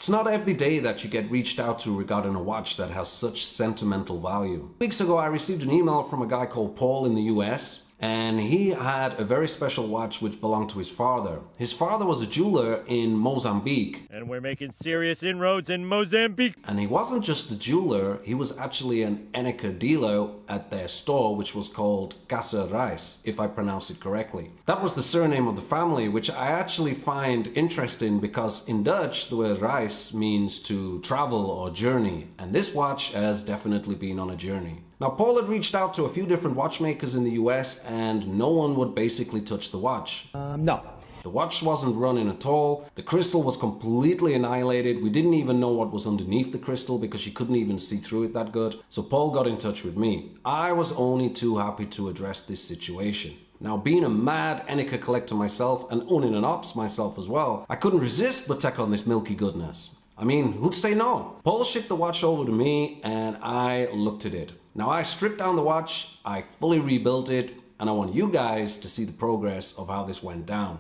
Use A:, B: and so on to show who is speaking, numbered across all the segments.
A: It's not every day that you get reached out to regarding a watch that has such sentimental value. Weeks ago I received an email from a guy called Paul in the US, and he had a very special watch which belonged to his father. His father was a jeweler in Mozambique.
B: And we're making serious inroads in Mozambique.
A: And he wasn't just the jeweler, he was actually an Enicar dealer at their store, which was called Casa Reis, if I pronounce it correctly. That was the surname of the family, which I actually find interesting because in Dutch the word reis means to travel or journey, and this watch has definitely been on a journey. Now, Paul had reached out to a few different watchmakers in the US and no one would basically touch the watch.
C: No.
A: The watch wasn't running at all. The crystal was completely annihilated. We didn't even know what was underneath the crystal because you couldn't even see through it that good. So Paul got in touch with me. I was only too happy to address this situation. Now, being a mad Enicar collector myself and owning an ops myself as well, I couldn't resist but take on this milky goodness. I mean, who'd say no? Paul shipped the watch over to me and I looked at it. Now, I stripped down the watch, I fully rebuilt it, and I want you guys to see the progress of how this went down.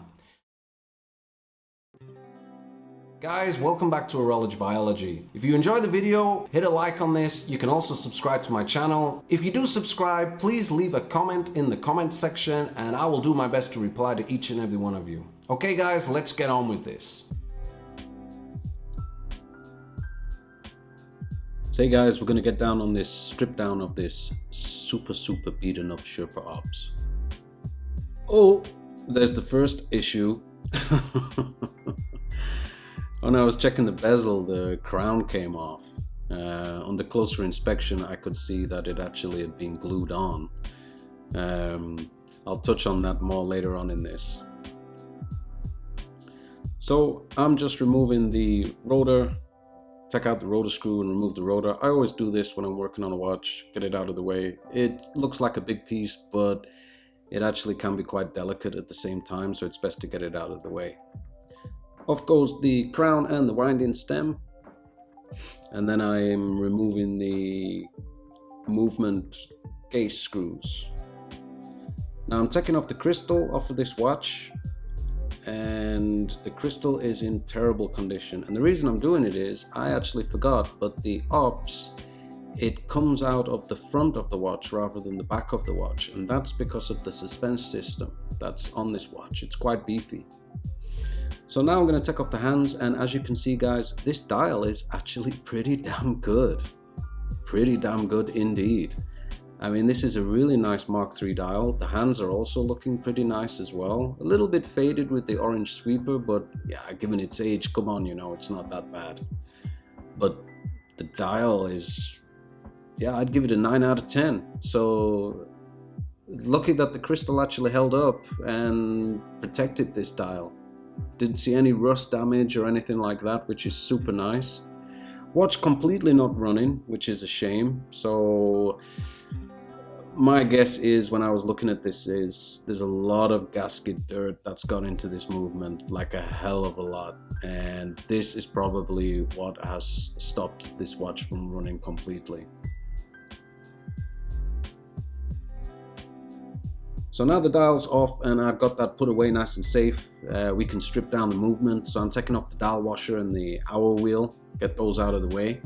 A: Guys, welcome back to Horology Biology. If you enjoyed the video, hit a like on this. You can also subscribe to my channel. If you do subscribe, please leave a comment in the comment section and I will do my best to reply to each and every one of you. Okay guys, let's get on with this. So hey guys, we're going to get down on this strip down of this super beaten up Sherpa Ops. Oh, there's the first issue. When I was checking the bezel, the crown came off. On the closer inspection, I could see that it actually had been glued on. I'll touch on that more later on in this. So I'm just removing the rotor. Take out the rotor screw and remove the rotor. I always do this when I'm working on a watch, get it out of the way. It looks like a big piece, but it actually can be quite delicate at the same time, so it's best to get it out of the way. Off goes the crown and the winding stem, and then I am removing the movement case screws. Now I'm taking off the crystal off of this watch, and the crystal is in terrible condition, and the reason I'm doing it is I actually forgot, but the ops, it comes out of the front of the watch rather than the back of the watch, and that's because of the suspense system that's on this watch. It's quite beefy. So now I'm going to take off the hands, and as you can see guys, this dial is actually pretty damn good. Pretty damn good indeed. I mean, this is a really nice Mark III dial. The hands are also looking pretty nice as well. A little bit faded with the orange sweeper, but yeah, given its age, come on, you know, it's not that bad. But the dial is, yeah, I'd give it a 9 out of 10. So lucky that the crystal actually held up and protected this dial. Didn't see any rust damage or anything like that, which is super nice. Watch completely not running, which is a shame. So my guess is, when I was looking at this, is there's a lot of gasket dirt that's gone into this movement, like a hell of a lot, and this is probably what has stopped this watch from running completely. So now the dial's off and I've got that put away nice and safe. We can strip down the movement, so I'm taking off the dial washer and the hour wheel, get those out of the way.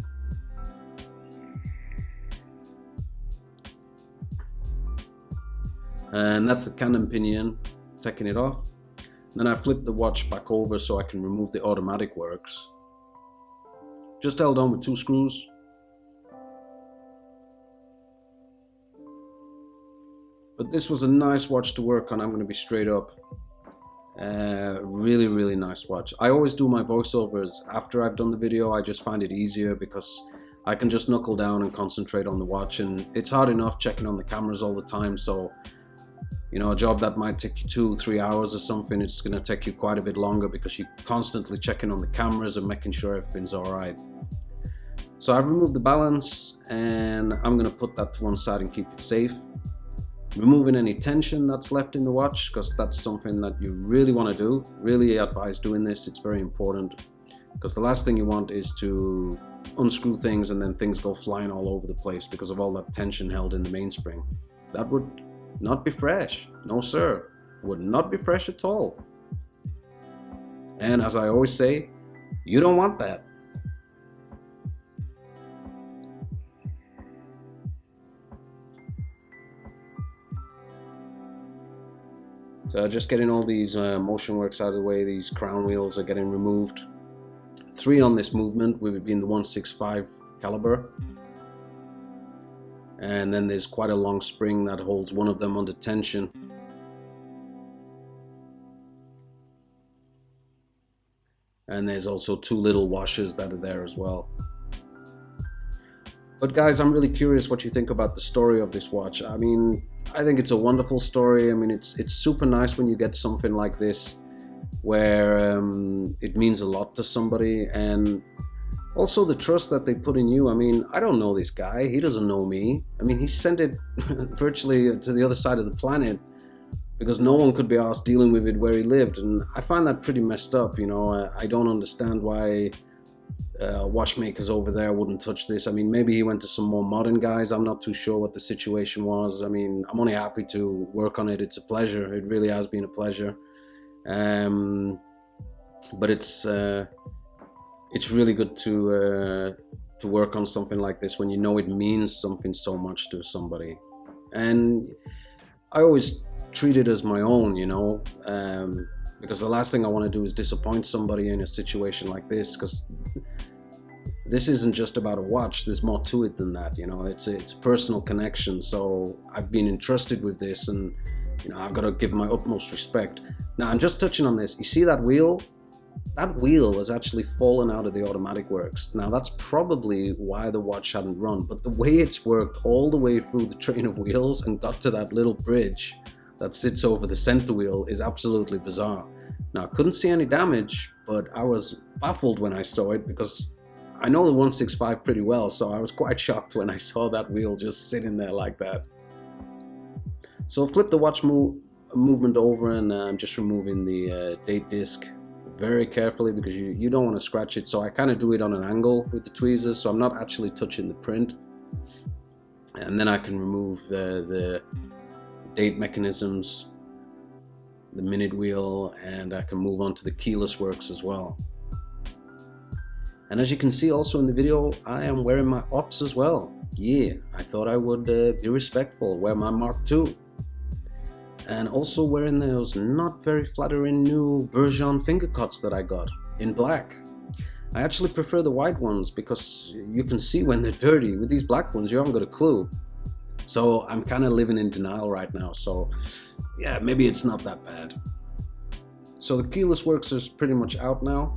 A: And that's the cannon pinion, taking it off. Then I flip the watch back over so I can remove the automatic works. Just held on with 2 screws. But this was a nice watch to work on, I'm going to be straight up. Really nice watch. I always do my voiceovers after I've done the video. I just find it easier because I can just knuckle down and concentrate on the watch, and it's hard enough checking on the cameras all the time. So, you know, a job that might take you 2-3 hours or something, it's going to take you quite a bit longer because you're constantly checking on the cameras and making sure everything's alright. So I've removed the balance and I'm going to put that to one side and keep it safe. Removing any tension that's left in the watch, because that's something that you really want to do. Really advise doing this, it's very important, because the last thing you want is to unscrew things and then things go flying all over the place because of all that tension held in the mainspring. That would not be fresh. No sir, would not be fresh at all. And as I always say, you don't want that. So just getting all these motion works out of the way. These crown wheels are getting removed. 3 on this movement, with it being the 165 caliber. And then there's quite a long spring that holds one of them under tension. And there's also 2 little washers that are there as well. But guys, I'm really curious what you think about the story of this watch. I mean, I think it's a wonderful story. I mean, it's super nice when you get something like this where it means a lot to somebody, and also the trust that they put in you. I mean, I don't know this guy, he doesn't know me. I mean, he sent it virtually to the other side of the planet because no one could be asked dealing with it where he lived, and I find that pretty messed up. You know, I don't understand why watchmakers over there wouldn't touch this. I mean, maybe he went to some more modern guys. I'm not too sure what the situation was. I mean, I'm only happy to work on it. It's a pleasure. It really has been a pleasure. But it's really good to work on something like this when you know it means something so much to somebody. And I always treat it as my own, you know, because the last thing I want to do is disappoint somebody in a situation like this, because this isn't just about a watch. There's more to it than that, you know. It's a personal connection. So I've been entrusted with this, and you know, I've got to give my utmost respect. Now, I'm just touching on this. You see that wheel? That wheel has actually fallen out of the automatic works. Now, that's probably why the watch hadn't run, but the way it's worked all the way through the train of wheels and got to that little bridge that sits over the center wheel is absolutely bizarre. Now, I couldn't see any damage, but I was baffled when I saw it because I know the 165 pretty well, so I was quite shocked when I saw that wheel just sitting there like that. So flip the watch movement over, and I'm just removing the date disc very carefully because you don't want to scratch it. So I kind of do it on an angle with the tweezers, so I'm not actually touching the print. And then I can remove the date mechanisms, the minute wheel, and I can move on to the keyless works as well. And as you can see also in the video, I am wearing my Ops as well. Yeah, I thought I would be respectful, wear my Mark II. And also wearing those not very flattering new Bergeon finger cuts that I got in black. I actually prefer the white ones because you can see when they're dirty. With these black ones, you haven't got a clue. So I'm kind of living in denial right now. So yeah, maybe it's not that bad. So the keyless works is pretty much out now.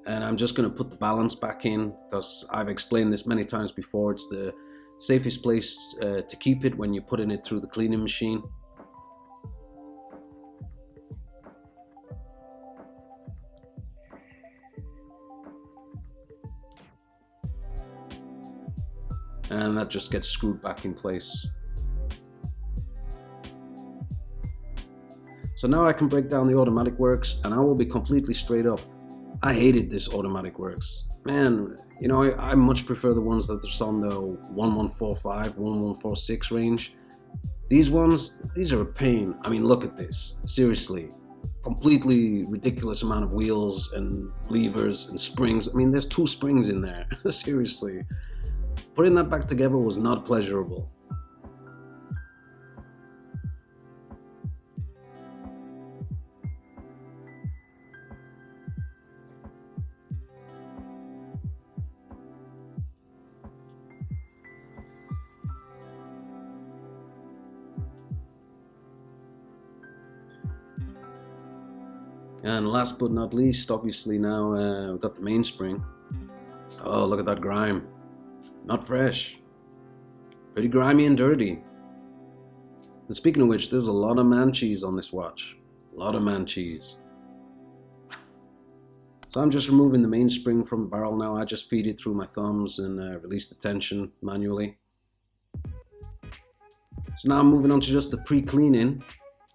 A: And I'm just going to put the balance back in because I've explained this many times before. It's the safest place to keep it when you're putting it through the cleaning machine. And that just gets screwed back in place. So now I can break down the automatic works, and I will be completely straight up. I hated this automatic works. Man, you know, I much prefer the ones that are on the 1145, 1146 range. These ones, these are a pain. I mean, look at this. Seriously. Completely ridiculous amount of wheels and levers and springs. I mean, there's 2 springs in there. Seriously. Putting that back together was not pleasurable. And last but not least, obviously now we've got the mainspring. Oh, look at that grime. Not fresh. Pretty grimy and dirty. And speaking of which, there's a lot of man cheese on this watch. A lot of man cheese. So I'm just removing the mainspring from the barrel now. I just feed it through my thumbs and release the tension manually. So now I'm moving on to just the pre-cleaning.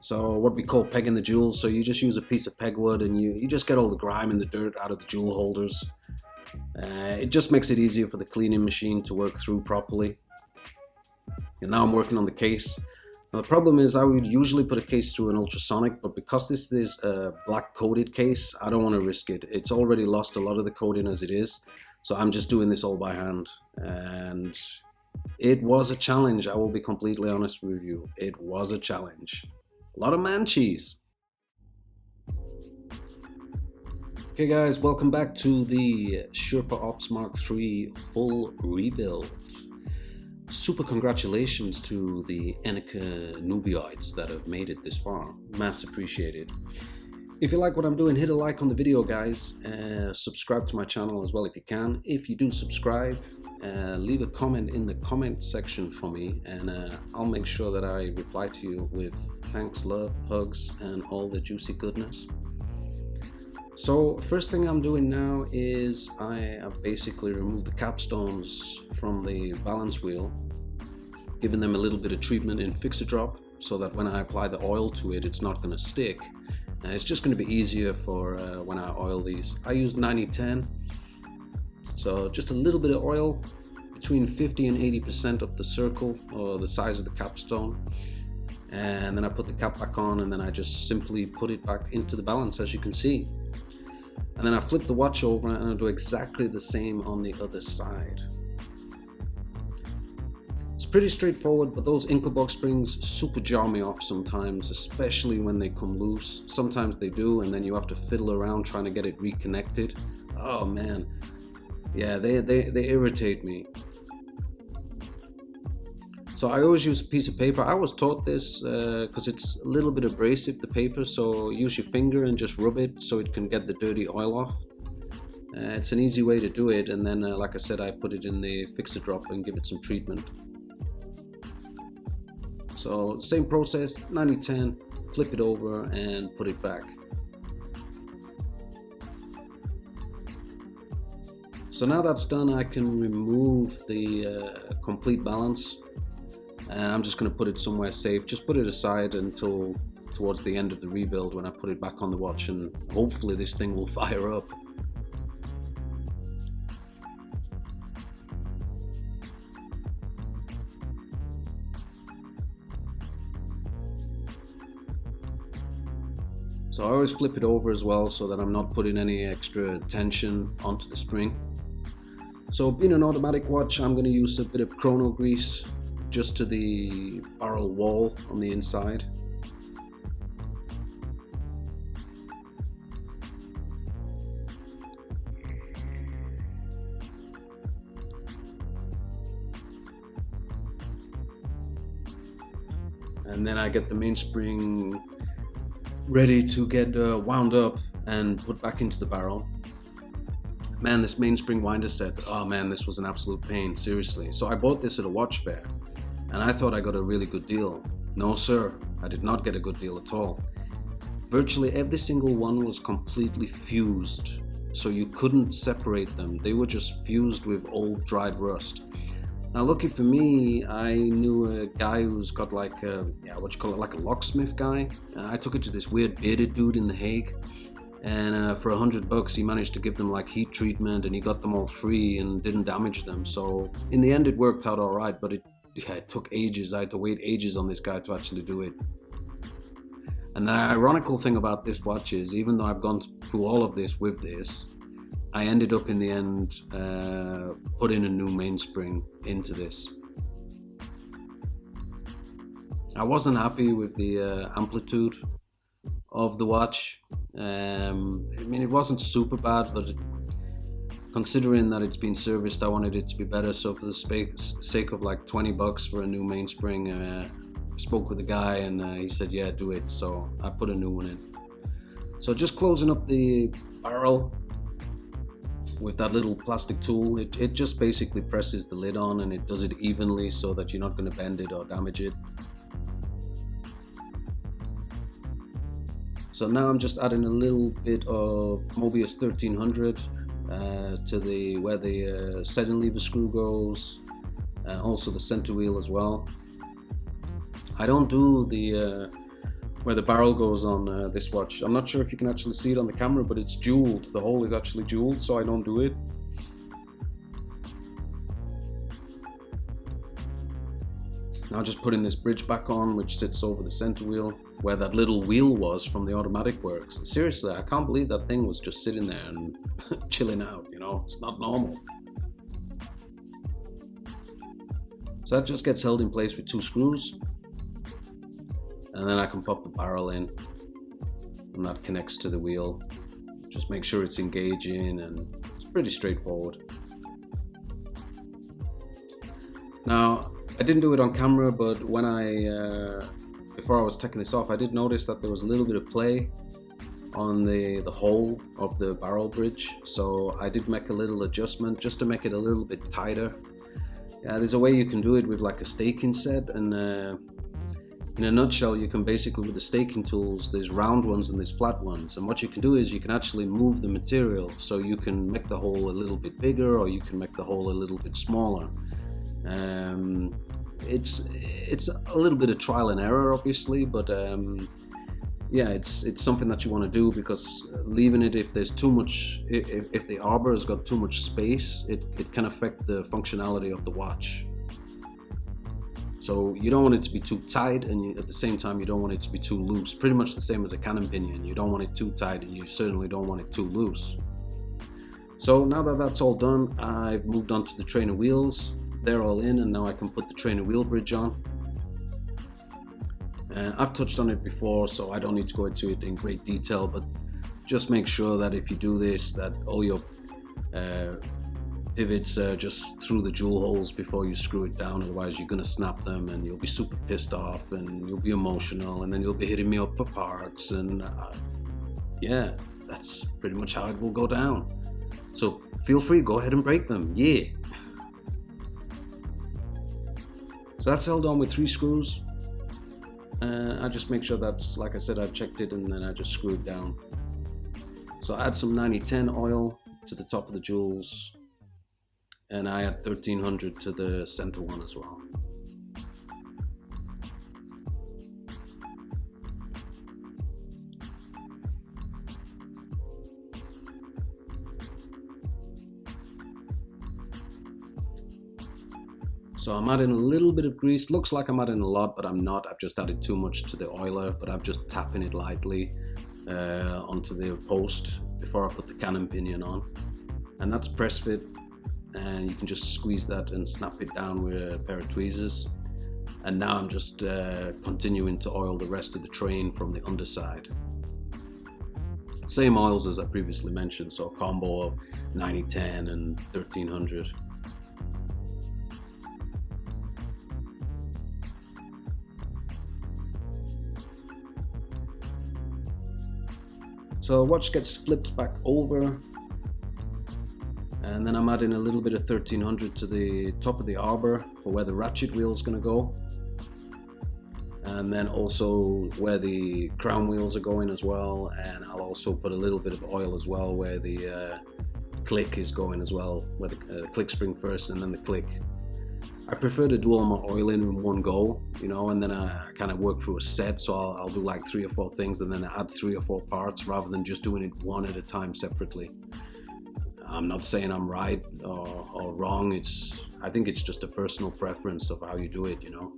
A: So what we call pegging the jewels. So you just use a piece of pegwood and you just get all the grime and the dirt out of the jewel holders. It just makes it easier for the cleaning machine to work through properly. And now I'm working on the case. Now the problem is I would usually put a case through an ultrasonic, but because this is a black coated case, I don't want to risk it. It's already lost a lot of the coating as it is. So I'm just doing this all by hand. And It was a challenge, I will be completely honest with you. It was a challenge. A lot of man cheese. Okay guys, welcome back to the Sherpa Ops MKIII full rebuild. Super congratulations to the Enicar newbioids that have made it this far. Mass appreciated. If you like what I'm doing, hit a like on the video guys. Subscribe to my channel as well if you can. If you do subscribe, leave a comment in the comment section for me, and I'll make sure that I reply to you with thanks, love, hugs, and all the juicy goodness. So first thing I'm doing now is I have basically removed the capstones from the balance wheel, giving them a little bit of treatment in fix-a-drop so that when I apply the oil to it, it's not going to stick. It's just going to be easier for when I oil these. I use 90-10, so just a little bit of oil between 50 and 80% of the circle or the size of the capstone, and then I put the cap back on, and then I just simply put it back into the balance, as you can see. And then I flip the watch over and I do exactly the same on the other side. It's pretty straightforward, but those inkle box springs super jar me off sometimes, especially when they come loose. Sometimes they do, and then you have to fiddle around trying to get it reconnected. Oh man, yeah, they irritate me. So I always use a piece of paper. I was taught this because it's a little bit abrasive, the paper, so use your finger and just rub it so it can get the dirty oil off. It's an easy way to do it, and then like I said, I put it in the fix-a-drop and give it some treatment. So same process, 90-10, flip it over and put it back. So now that's done, I can remove the complete balance. And I'm just going to put it somewhere safe. Just put it aside until towards the end of the rebuild when I put it back on the watch, and hopefully this thing will fire up. So I always flip it over as well so that I'm not putting any extra tension onto the spring. So being an automatic watch, I'm going to use a bit of chrono grease just to the barrel wall on the inside. And then I get the mainspring ready to get wound up and put back into the barrel. Man, this mainspring winder set, oh man, this was an absolute pain, seriously. So I bought this at a watch fair, and I thought I got a really good deal. No sir, I did not get a good deal at all. Virtually every single one was completely fused, so you couldn't separate them. They were just fused with old dried rust. Now lucky for me, I knew a guy who's got like a, like a locksmith guy. I took it to this weird bearded dude in The Hague, and for $100 he managed to give them like heat treatment, and he got them all free and didn't damage them. So in the end it worked out all right, but it took ages. I had to wait ages on this guy to actually do it. And the ironical thing about this watch is, even though I've gone through all of this with this, I ended up in the end putting a new mainspring into this. I wasn't happy with the amplitude of the watch. I mean, it wasn't super bad, but considering that it's been serviced, I wanted it to be better. So for the sake of like $20 for a new mainspring, I spoke with the guy, and he said, yeah, do it. So I put a new one in. So just closing up the barrel with that little plastic tool, it just basically presses the lid on, and it does it evenly so that you're not going to bend it or damage it. So now I'm just adding a little bit of Mobius 1300 to where the setting lever screw goes, and also the center wheel as well. I don't do the where the barrel goes on this watch. I'm not sure if you can actually see it on the camera, but it's jeweled. The hole is actually jeweled, so I don't do it. Now just putting this bridge back on, which sits over the center wheel, where that little wheel was from the automatic works. Seriously, I can't believe that thing was just sitting there and chilling out, you know, it's not normal. So that just gets held in place with 2 screws, and then I can pop the barrel in, and that connects to the wheel. Just make sure it's engaging, and it's pretty straightforward. Now, I didn't do it on camera, but when before I was taking this off, I did notice that there was a little bit of play on the hole of the barrel bridge, so I did make a little adjustment just to make it a little bit tighter. There's a way you can do it with like a staking set, and in a nutshell, you can basically, with the staking tools, there's round ones and there's flat ones, and what you can do is you can actually move the material, so you can make the hole a little bit bigger, or you can make the hole a little bit smaller. It's a little bit of trial and error, obviously, but yeah, it's something that you want to do, because leaving it, if there's too much, if the arbor has got too much space, it can affect the functionality of the watch. So you don't want it to be too tight, and at the same time you don't want it to be too loose. Pretty much the same as a cannon pinion. You don't want it too tight, and you certainly don't want it too loose. So now that that's all done, I've moved on to the trainer wheels. They're all in, and now I can put the trainer wheel bridge on. I've touched on it before, so I don't need to go into it in great detail, but just make sure that if you do this, that all your pivots are just through the jewel holes before you screw it down. Otherwise you're going to snap them, and you'll be super pissed off, and you'll be emotional, and then you'll be hitting me up for parts, and yeah, that's pretty much how it will go down. So feel free, go ahead and break them, yeah. So that's held on with 3 screws. I just make sure that's, like I said, I've checked it, and then I just screw it down. So I add some 9010 oil to the top of the jewels, and I add 1300 to the center one as well. So I'm adding a little bit of grease. Looks like I'm adding a lot, but I'm not. I've just added too much to the oiler, but I'm just tapping it lightly onto the post before I put the cannon pinion on. And that's press fit, and you can just squeeze that and snap it down with a pair of tweezers. And now I'm just continuing to oil the rest of the train from the underside. Same oils as I previously mentioned, so a combo of 9010 and 1300. So watch gets flipped back over, and then I'm adding a little bit of 1300 to the top of the arbor for where the ratchet wheel is going to go, and then also where the crown wheels are going as well. And I'll also put a little bit of oil as well where the click is going as well, where the click spring first and then the click. I prefer to do all my oiling in one go, you know, and then I kind of work through a set. So I'll do like 3 or 4 things, and then I add 3 or 4 parts rather than just doing it one at a time separately. I'm not saying I'm right or wrong. I think it's just a personal preference of how you do it, you know.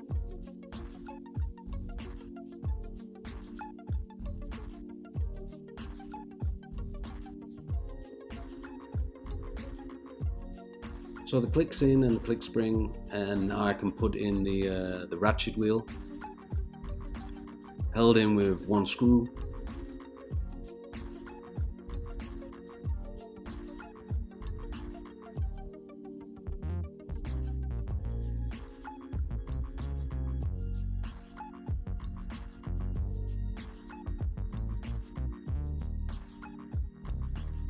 A: So the click's in and the click spring, and now I can put in the ratchet wheel, held in with 1 screw.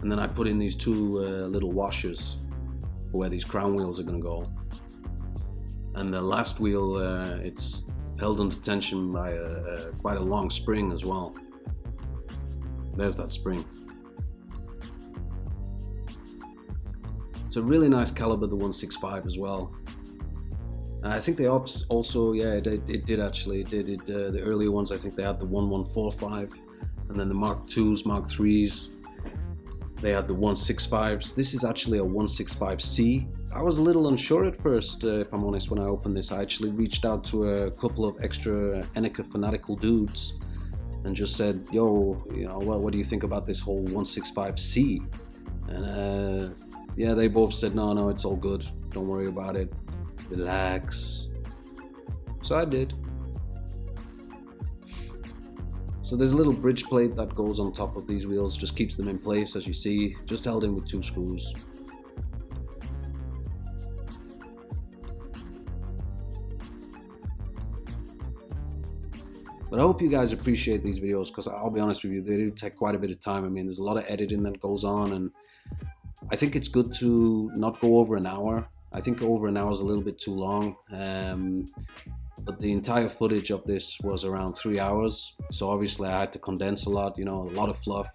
A: And then I put in these 2 little washers for where these crown wheels are going to go. And the last wheel, it's held under tension by quite a long spring as well. There's that spring. It's a really nice caliber, the 165 as well. I think the Ops also, yeah, it did actually. The earlier ones, I think they had the 1145, and then the Mark IIs, Mark IIIs, they had the 165s. This is actually a 165C. I was a little unsure at first, if I'm honest, when I opened this. I actually reached out to a couple of extra Enicar fanatical dudes and just said, yo, you know, what do you think about this whole 165C? And yeah, they both said, no, it's all good. Don't worry about it. Relax. So I did. So there's a little bridge plate that goes on top of these wheels, just keeps them in place, as you see, just held in with 2 screws. But I hope you guys appreciate these videos, because I'll be honest with you, they do take quite a bit of time. I mean, there's a lot of editing that goes on, and I think it's good to not go over an hour. I think over an hour is a little bit too long. But the entire footage of this was around 3 hours. So obviously I had to condense a lot, you know, a lot of fluff,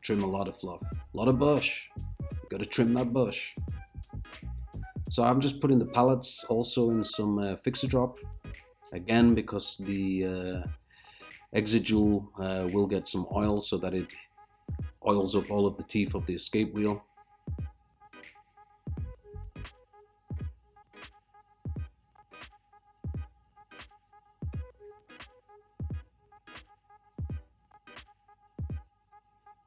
A: trim a lot of fluff, a lot of bush. You gotta trim that bush. So I'm just putting the pallets also in some fixer drop. Again, because the exit jewel will get some oil, so that it oils up all of the teeth of the escape wheel.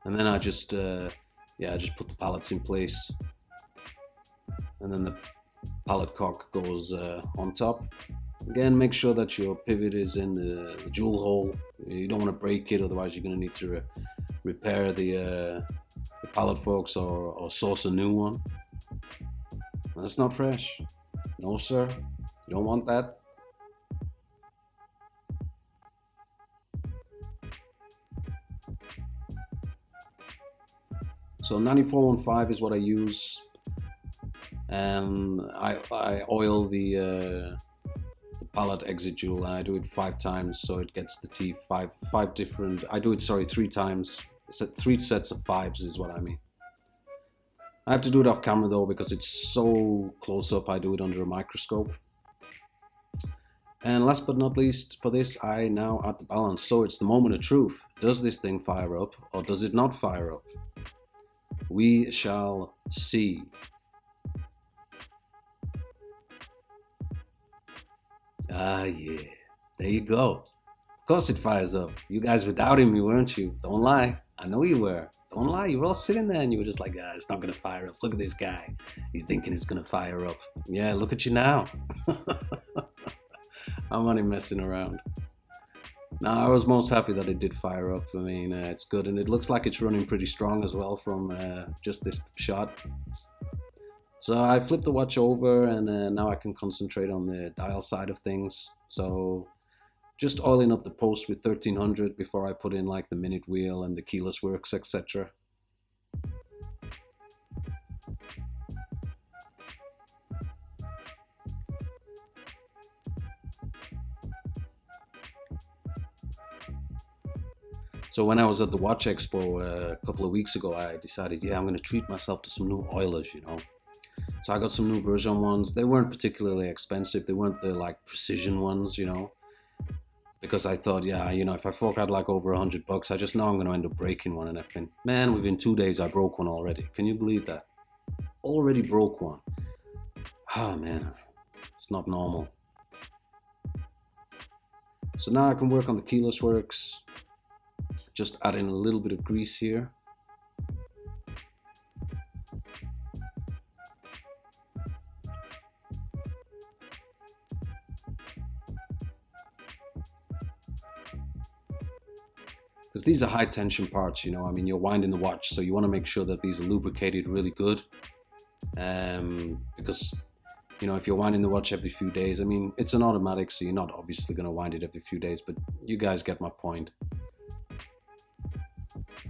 A: And then I just put the pallets in place, and then the pallet cock goes on top. Again, make sure that your pivot is in the jewel hole. You don't want to break it, otherwise you're going to need to repair the pallet forks or source a new one. That's not fresh. No sir, you don't want that. So 9415 is what I use, and I oil the pallet exit jewel. I do it 5 times, so it gets the teeth five different. I do it 3 times. 3 sets of 5s is what I mean. I have to do it off camera though, because it's so close up. I do it under a microscope. And last but not least, for this, I now add the balance. So it's the moment of truth. Does this thing fire up, or does it not fire up? We shall see. Ah, yeah. There you go. Of course it fires up. You guys were doubting me, weren't you? Don't lie. I know you were. Don't lie. You were all sitting there and you were just like, it's not going to fire up. Look at this guy. You're thinking it's going to fire up. Yeah, look at you now. I'm only messing around. Now, I was most happy that it did fire up. I mean, it's good, and it looks like it's running pretty strong as well from just this shot. So I flipped the watch over, and now I can concentrate on the dial side of things. So just oiling up the post with 1300 before I put in like the minute wheel and the keyless works, etc. So when I was at the Watch Expo a couple of weeks ago, I decided, I'm going to treat myself to some new oilers, you know. So I got some new version ones. They weren't particularly expensive. They weren't the like precision ones, you know. Because I thought, if I fork out like over $100, I just know I'm going to end up breaking one and everything. Man, within 2 days I broke one already. Can you believe that? Already broke one. Ah, man, it's not normal. So now I can work on the keyless works. Just add in a little bit of grease here. Because these are high tension parts, you know, I mean, you're winding the watch, so you want to make sure that these are lubricated really good. Because, you know, if you're winding the watch every few days, I mean, it's an automatic, so you're not obviously going to wind it every few days, but you guys get my point.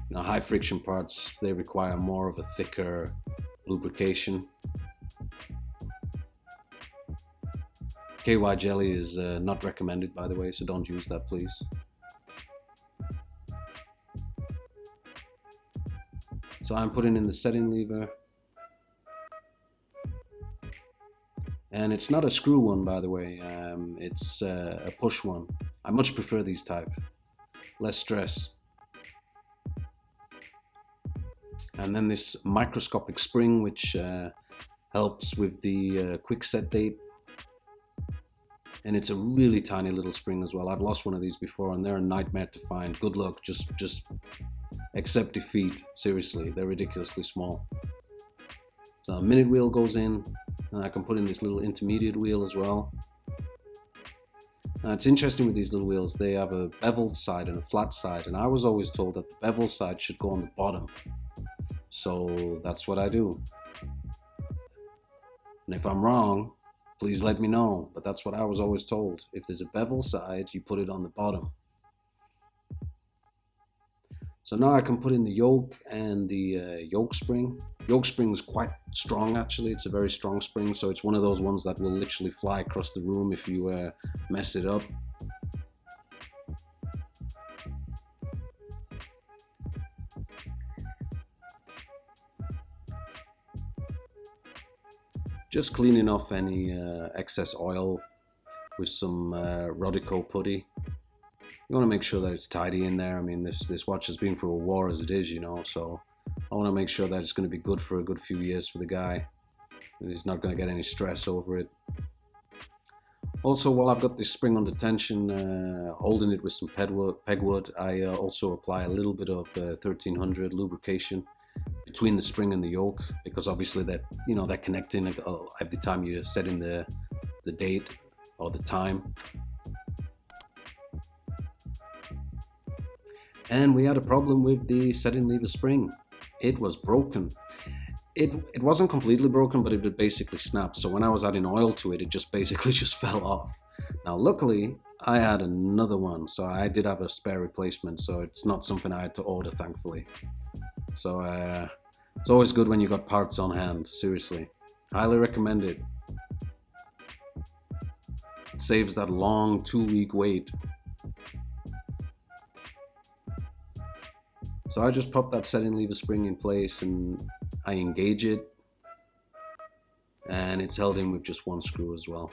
A: Now, high friction parts, they require more of a thicker lubrication. KY jelly is not recommended, by the way, so don't use that, please. So I'm putting in the setting lever. And it's not a screw one, by the way, it's a push one. I much prefer these type, less stress. And then this microscopic spring, which helps with the quick set date. And it's a really tiny little spring as well. I've lost one of these before and they're a nightmare to find. Good luck, just accept defeat. Seriously, they're ridiculously small. So a minute wheel goes in, and I can put in this little intermediate wheel as well. Now it's interesting with these little wheels, they have a beveled side and a flat side, and I was always told that the bevel side should go on the bottom. So that's what I do. And if I'm wrong, please let me know, but that's what I was always told. If there's a bevel side, you put it on the bottom. So now I can put in the yoke and the yoke spring. Yoke spring is quite strong actually, it's a very strong spring, so it's one of those ones that will literally fly across the room if you mess it up. Just cleaning off any excess oil with some Rodico putty. You want to make sure that it's tidy in there. I mean, this watch has been through a war as it is, you know, so I want to make sure that it's going to be good for a good few years for the guy. He's not going to get any stress over it. Also, while I've got this spring under tension, holding it with some pegwood, I also apply a little bit of 1300 lubrication between the spring and the yoke, because obviously that, you know, they're connecting every time you're setting the date or the time. And we had a problem with the setting lever spring. It was broken. It wasn't completely broken, but it had basically snapped. So when I was adding oil to it, it just basically just fell off. Now, luckily, I had another one, so I did have a spare replacement. So it's not something I had to order, thankfully. So it's always good when you got parts on hand. Seriously, highly recommend it. It saves that long 2-week wait. So I just pop that setting lever spring in place and I engage it, and it's held in with just one screw as well.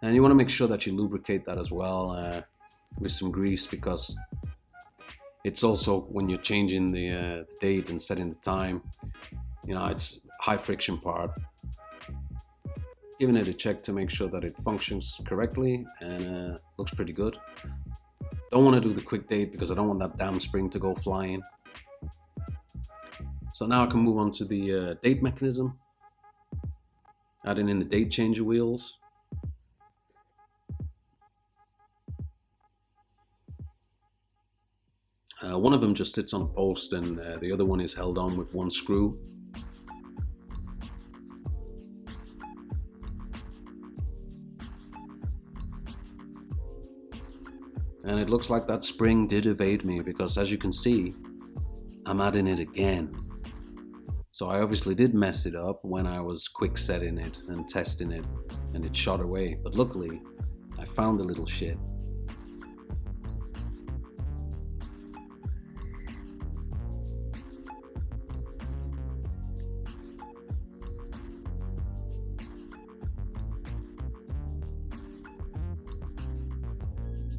A: And you want to make sure that you lubricate that as well with some grease, because it's also, when you're changing the date and setting the time, you know, it's high friction part. Giving it a check to make sure that it functions correctly and looks pretty good. Don't want to do the quick date because I don't want that damn spring to go flying. So now I can move on to the date mechanism, adding in the date changer wheels. One of them just sits on a post and the other one is held on with one screw. And it looks like that spring did evade me, because as you can see, I'm adding it again. So I obviously did mess it up when I was quick setting it and testing it, and it shot away. But luckily, I found the little shit.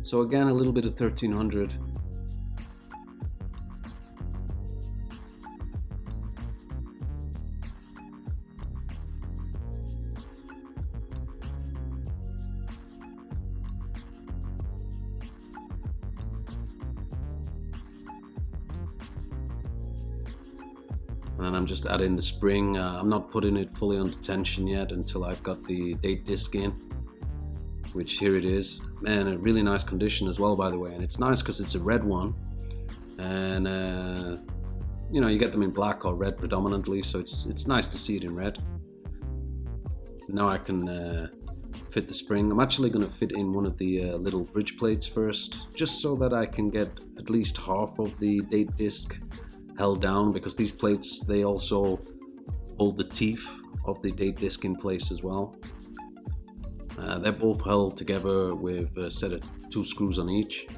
A: So again, a little bit of 1300. And then I'm just adding the spring. I'm not putting it fully under tension yet until I've got the date disc in, which here it is. Man, a really nice condition as well, by the way. And it's nice because it's a red one, and you know, you get them in black or red predominantly, so it's nice to see it in red. Now I can fit the spring. I'm actually going to fit in one of the little bridge plates first, just so that I can get at least half of the date disc held down, because these plates, they also hold the teeth of the date disc in place as well. They're both held together with a set of 2 screws on each.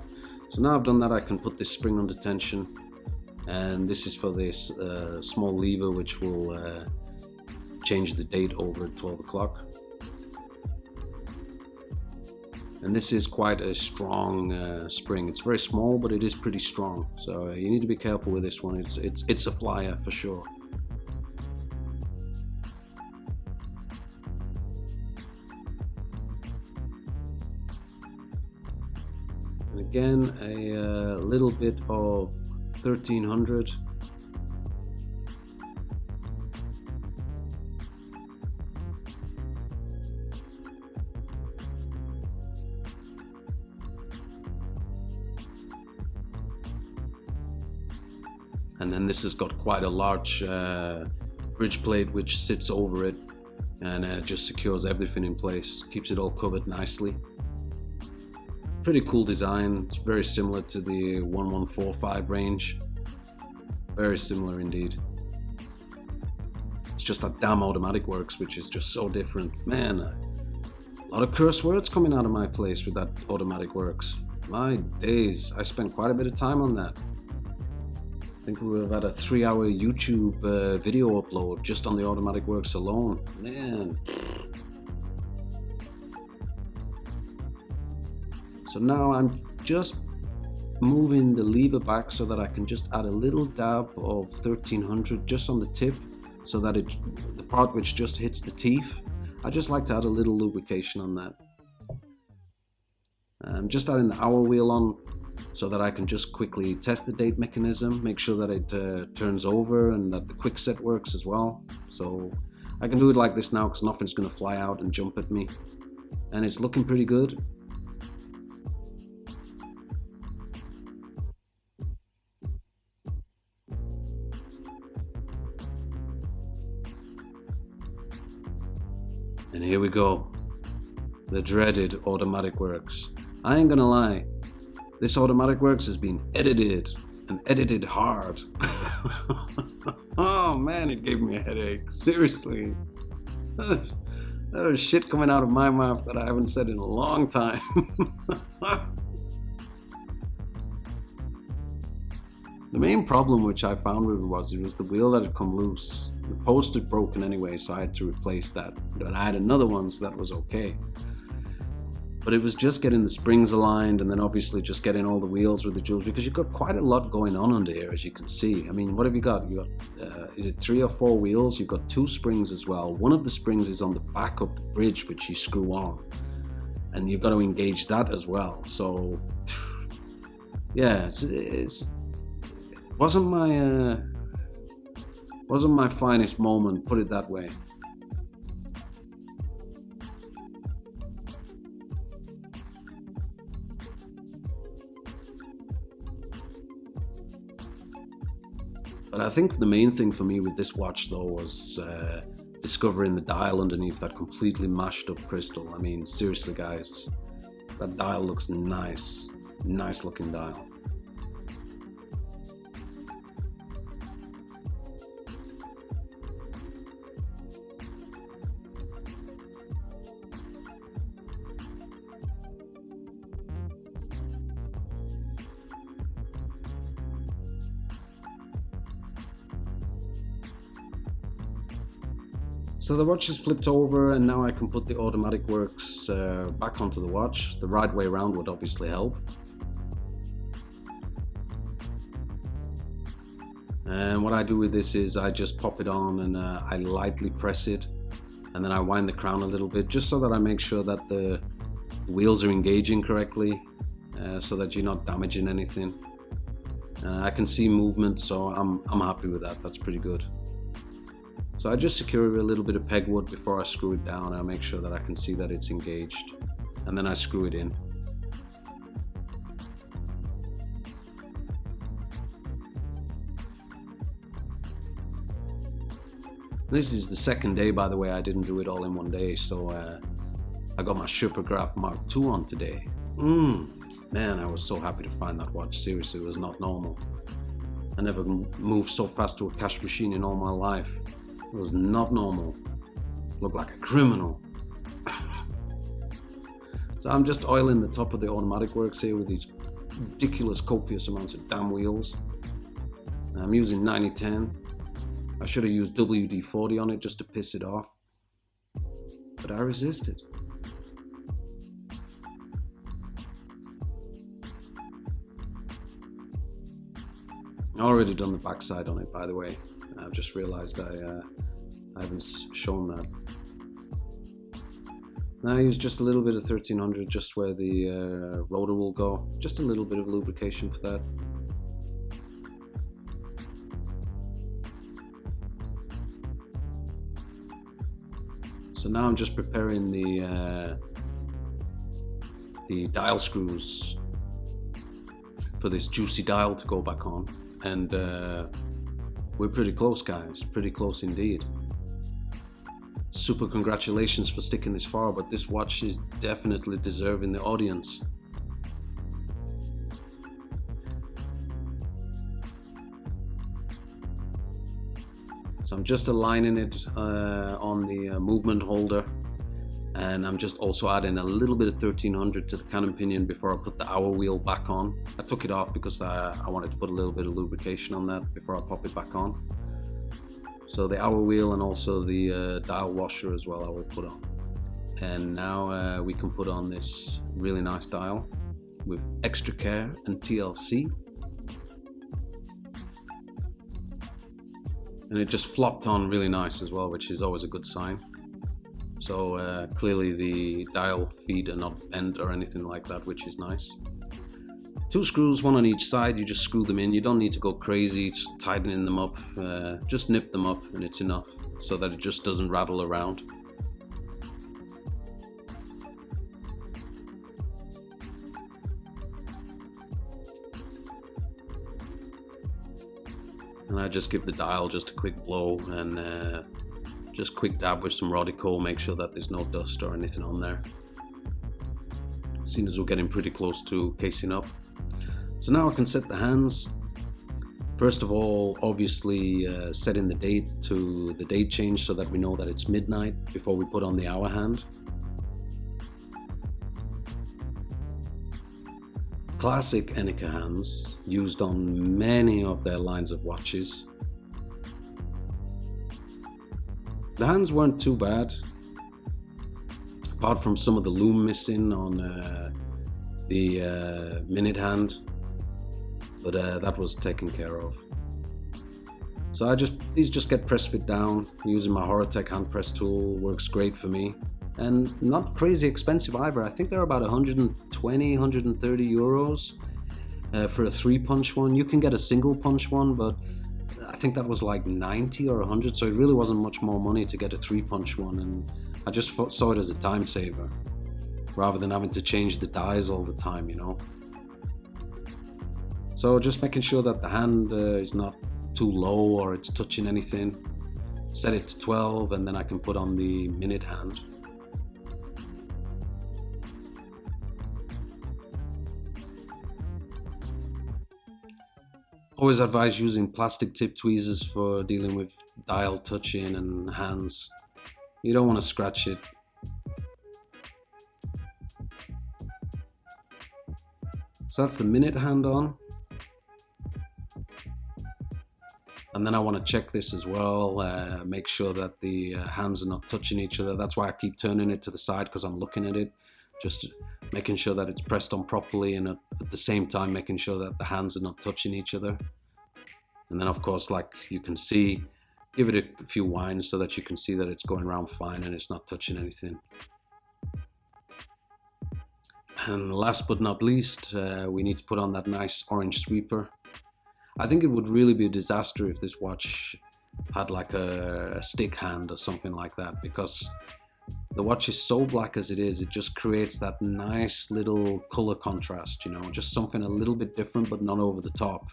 A: So now I've done that, I can put this spring under tension, and this is for this small lever which will change the date over at 12 o'clock. And this is quite a strong spring. It's very small, but it is pretty strong. So you need to be careful with this one. It's a flyer for sure. again, a little bit of 1300. And then this has got quite a large bridge plate which sits over it and just secures everything in place, keeps it all covered nicely. Pretty cool design. It's very similar to the 1145 range. Very similar indeed. It's just that damn automatic works, which is just so different. Man, a lot of curse words coming out of my place with that automatic works. My days, I spent quite a bit of time on that. I think we've had a 3-hour YouTube video upload just on the automatic works alone. Man. So now I'm just moving the lever back so that I can just add a little dab of 1300 just on the tip, so that the part which just hits the teeth, I just like to add a little lubrication on that. I'm just adding the hour wheel on so that I can just quickly test the date mechanism, make sure that it turns over and that the quick set works as well. So I can do it like this now because nothing's going to fly out and jump at me. And it's looking pretty good. And here we go, the dreaded automatic works. I ain't gonna lie, this automatic works has been edited and edited hard. Oh man, it gave me a headache, seriously. There was shit coming out of my mouth that I haven't said in a long time. The main problem which I found with it was the wheel that had come loose. The post had broken anyway, so I had to replace that. But I had another one, so that was okay. But it was just getting the springs aligned, and then obviously just getting all the wheels with the jewels, because you've got quite a lot going on under here, as you can see. I mean, what have you got? You got, is it 3 or 4 wheels? You've got 2 springs as well. One of the springs is on the back of the bridge, which you screw on, and you've got to engage that as well. So, yeah, it wasn't my finest moment, put it that way. But I think the main thing for me with this watch though was discovering the dial underneath that completely mashed up crystal. I mean, seriously guys, that dial looks nice. Nice looking dial. So the watch is flipped over, and now I can put the automatic works back onto the watch. The right way around would obviously help. And what I do with this is I just pop it on and I lightly press it, and then I wind the crown a little bit just so that I make sure that the wheels are engaging correctly, so that you're not damaging anything. I can see movement, so I'm happy with that. That's pretty good. So I just secure it with a little bit of pegwood before I screw it down. I make sure that I can see that it's engaged, and then I screw it in. This is the second day, by the way. I didn't do it all in one day, so I got my Sherpa Mark II on today. Man, I was so happy to find that watch. Seriously, it was not normal. I never moved so fast to a cash machine in all my life. It was not normal. Looked like a criminal. So I'm just oiling the top of the automatic works here with these ridiculous copious amounts of damn wheels. I'm using 9010. I should have used WD-40 on it just to piss it off, but I resisted. I already done the backside on it, by the way. I've just realized I haven't shown that. Now I use just a little bit of 1300 just where the rotor will go. Just a little bit of lubrication for that. So now I'm just preparing the dial screws for this juicy dial to go back on, and we're pretty close, guys, pretty close indeed. Super congratulations for sticking this far, but this watch is definitely deserving the audience. So I'm just aligning it on the movement holder, and I'm just also adding a little bit of 1300 to the cannon pinion before I put the hour wheel back on. I took it off because I wanted to put a little bit of lubrication on that before I pop it back on. So the hour wheel and also the dial washer as well I will put on. And now we can put on this really nice dial with extra care and TLC. And it just flopped on really nice as well, which is always a good sign. So clearly the dial feet are not bent or anything like that, which is nice. 2 screws, one on each side, you just screw them in. You don't need to go crazy tightening them up. Just nip them up and it's enough so that it just doesn't rattle around. And I just give the dial just a quick blow and just quick dab with some Rodico, make sure that there's no dust or anything on there. Seeing as we're getting pretty close to casing up. So now I can set the hands. First of all, obviously setting the date to the date change so that we know that it's midnight before we put on the hour hand. Classic Enicar hands, used on many of their lines of watches. The hands weren't too bad, apart from some of the loom missing on the minute hand, but that was taken care of. So these just get press fit down using my Horotech hand press tool. Works great for me, and not crazy expensive either. I think they're about 120, 130 euros for a 3-punch one. You can get a single punch one, but I think that was like 90 or 100, so it really wasn't much more money to get a 3-punch one, and I just saw it as a time saver rather than having to change the dies all the time, you know. So just making sure that the hand is not too low or it's touching anything. Set it to 12 and then I can put on the minute hand. Always advise using plastic tip tweezers for dealing with dial touching and hands. You don't want to scratch it. So that's the minute hand on. And then I want to check this as well, make sure that the hands are not touching each other. That's why I keep turning it to the side, because I'm looking at it, just making sure that it's pressed on properly, and at the same time making sure that the hands are not touching each other. And then of course, like you can see, give it a few winds so that you can see that it's going around fine and it's not touching anything. And last but not least, we need to put on that nice orange sweeper. I think it would really be a disaster if this watch had like a stick hand or something like that, because the watch is so black as it is, it just creates that nice little color contrast, you know, just something a little bit different but not over the top.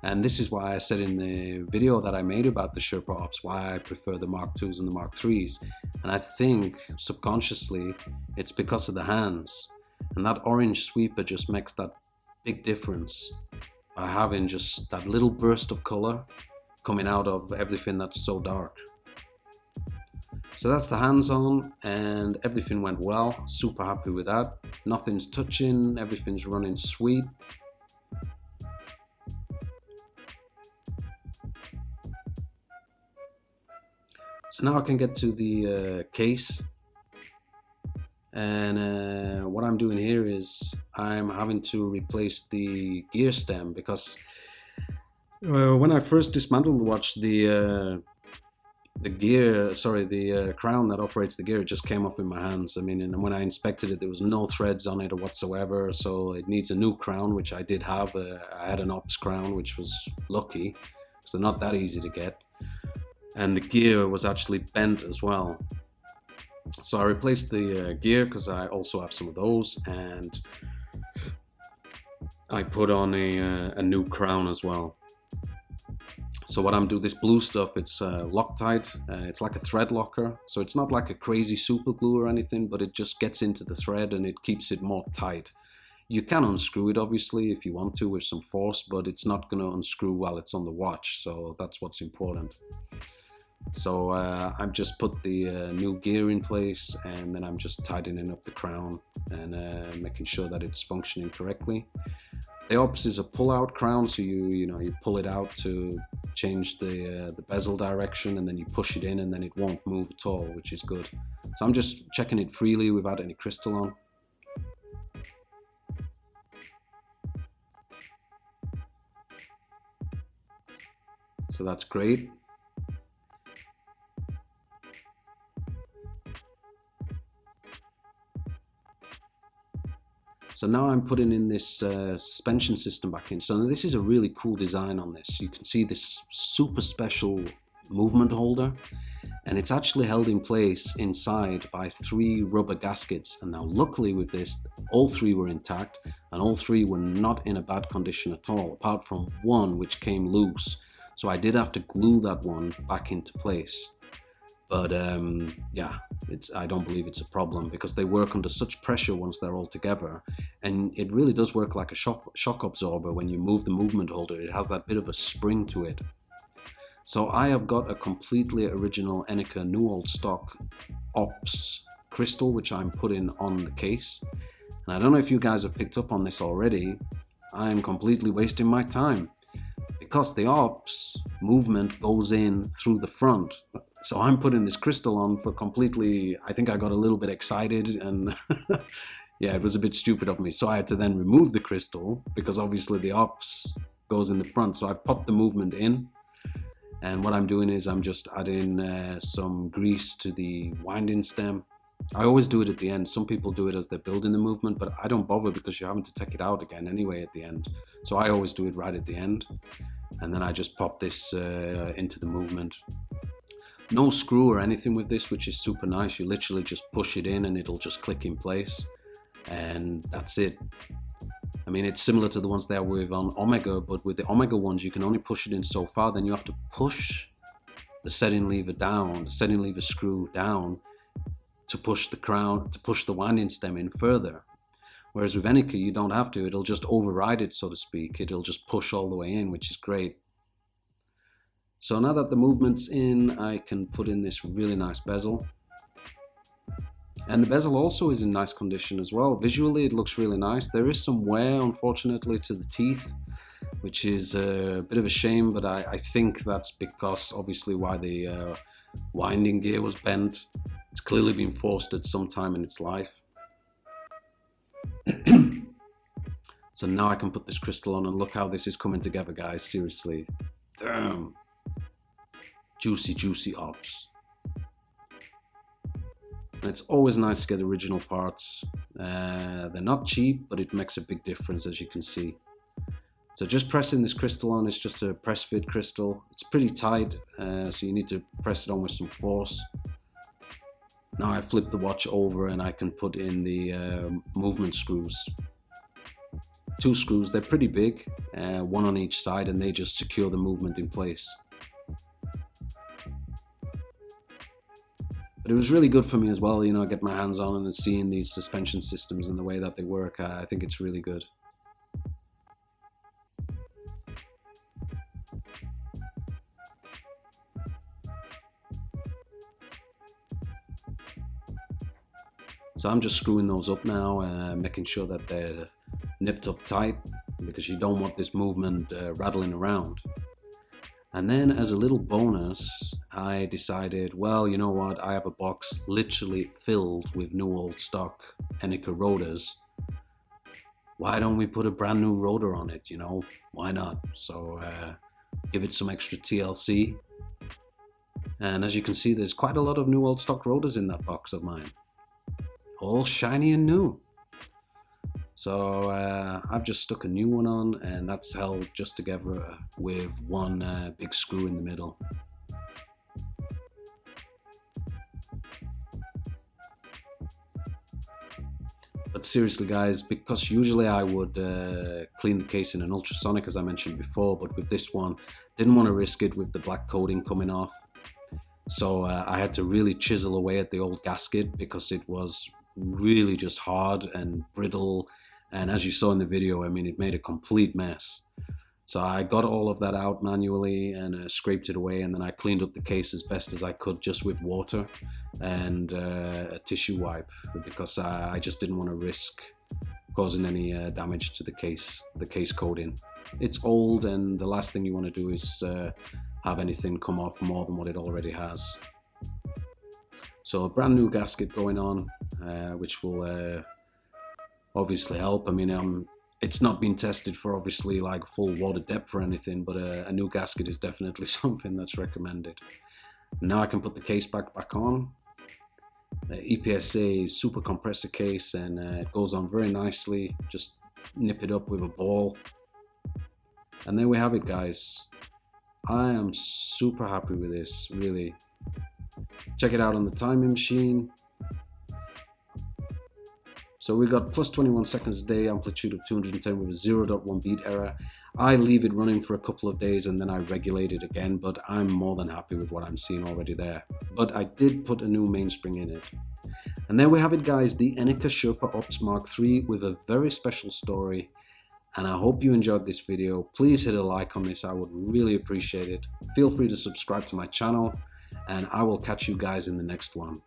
A: And this is why I said in the video that I made about the Sherpa Ops why I prefer the Mark IIs and the Mark IIIs. And I think subconsciously it's because of the hands, and that orange sweeper just makes that big difference by having just that little burst of color coming out of everything that's so dark. So that's the hands on, and everything went well. Super happy with that. Nothing's touching, everything's running sweet. So now I can get to the case. And what I'm doing here is I'm having to replace the gear stem, because when I first dismantled the watch, the the gear, sorry, the crown that operates the gear, it just came off in my hands. I mean, and when I inspected it, there was no threads on it or whatsoever. So it needs a new crown, which I did have. I had an Ops crown, which was lucky, so they're not that easy to get. And the gear was actually bent as well. So I replaced the gear because I also have some of those, and I put on a new crown as well. So what I'm doing, this blue stuff, it's Loctite. It's like a thread locker. So it's not like a crazy super glue or anything, but it just gets into the thread and it keeps it more tight. You can unscrew it obviously if you want to with some force, but it's not going to unscrew while it's on the watch. So that's what's important. So I've just put the new gear in place, and then I'm just tightening up the crown and making sure that it's functioning correctly. The Ops is a pull-out crown, so you pull it out to change the bezel direction, and then you push it in, and then it won't move at all, which is good. So I'm just checking it freely without any crystal on. So that's great. So now I'm putting in this suspension system back in. So this is a really cool design on this. You can see this super special movement holder, and it's actually held in place inside by 3 rubber gaskets. And now luckily with this, all 3 were intact, and all 3 were not in a bad condition at all, apart from one which came loose. So I did have to glue that one back into place. But yeah, I don't believe it's a problem, because they work under such pressure once they're all together, and it really does work like a shock absorber. When you move the movement holder, it has that bit of a spring to it. So I have got a completely original Enicar new old stock Ops crystal, which I'm putting on the case. And I don't know if you guys have picked up on this already. I'm completely wasting my time, because the Ops movement goes in through the front. So I'm putting this crystal on for completely, I think I got a little bit excited, and yeah, it was a bit stupid of me. So I had to then remove the crystal, because obviously the Ops goes in the front. So I've popped the movement in, and what I'm doing is I'm just adding some grease to the winding stem. I always do it at the end. Some people do it as they're building the movement, but I don't bother, because you're having to take it out again anyway at the end. So I always do it right at the end, and then I just pop this into the movement. No screw or anything with this, which is super nice. You literally just push it in and it'll just click in place, and that's it. I mean, it's similar to the ones there with on Omega, but with the Omega ones, you can only push it in so far. Then you have to push the setting lever down, the setting lever screw down, to push the crown, to push the winding stem in further. Whereas with Enicar, you don't have to. It'll just override it, so to speak. It'll just push all the way in, which is great. So now that the movement's in, I can put in this really nice bezel. And the bezel also is in nice condition as well. Visually, it looks really nice. There is some wear, unfortunately, to the teeth, which is a bit of a shame, but I think that's because, obviously, why the winding gear was bent. It's clearly been forced at some time in its life. So now I can put this crystal on, and look how this is coming together, guys. Seriously. Damn. Juicy, juicy Ops. And it's always nice to get original parts. They're not cheap, but it makes a big difference, as you can see. So just pressing this crystal on, it's just a press fit crystal. It's pretty tight, so you need to press it on with some force. Now I flip the watch over and I can put in the movement screws. 2 screws, they're pretty big, one on each side, and they just secure the movement in place. But it was really good for me as well, get my hands on and seeing these suspension systems and the way that they work. I think it's really good. So I'm just screwing those up now, making sure that they're nipped up tight, because you don't want this movement rattling around. And then as a little bonus, I decided, well, you know what, I have a box literally filled with new old stock Enicar rotors. Why don't we put a brand new rotor on it, why not? So give it some extra TLC. And as you can see, there's quite a lot of new old stock rotors in that box of mine, all shiny and new. So I've just stuck a new one on, and that's held just together with one big screw in the middle. But seriously guys, because usually I would clean the case in an ultrasonic as I mentioned before, but with this one, didn't want to risk it with the black coating coming off. So I had to really chisel away at the old gasket because it was really just hard and brittle. And as you saw in the video, I mean, it made a complete mess. So I got all of that out manually and scraped it away, and then I cleaned up the case as best as I could just with water and a tissue wipe, because I just didn't want to risk causing any damage to the case coating. It's old, and the last thing you want to do is have anything come off more than what it already has. So a brand new gasket going on, which will obviously help. I mean, it's not been tested for obviously like full water depth or anything, but a new gasket is definitely something that's recommended. Now I can put the case back on. EPSA super compressor case, and it goes on very nicely. Just nip it up with a ball. And there we have it, guys. I am super happy with this, really. Check it out on the timing machine. So we got plus 21 seconds a day, amplitude of 210 with a 0.1 beat error. I leave it running for a couple of days and then I regulate it again, but I'm more than happy with what I'm seeing already there. But I did put a new mainspring in it. And there we have it, guys, the Enicar Sherpa Ops MKIII with a very special story. And I hope you enjoyed this video. Please hit a like on this, I would really appreciate it. Feel free to subscribe to my channel, and I will catch you guys in the next one.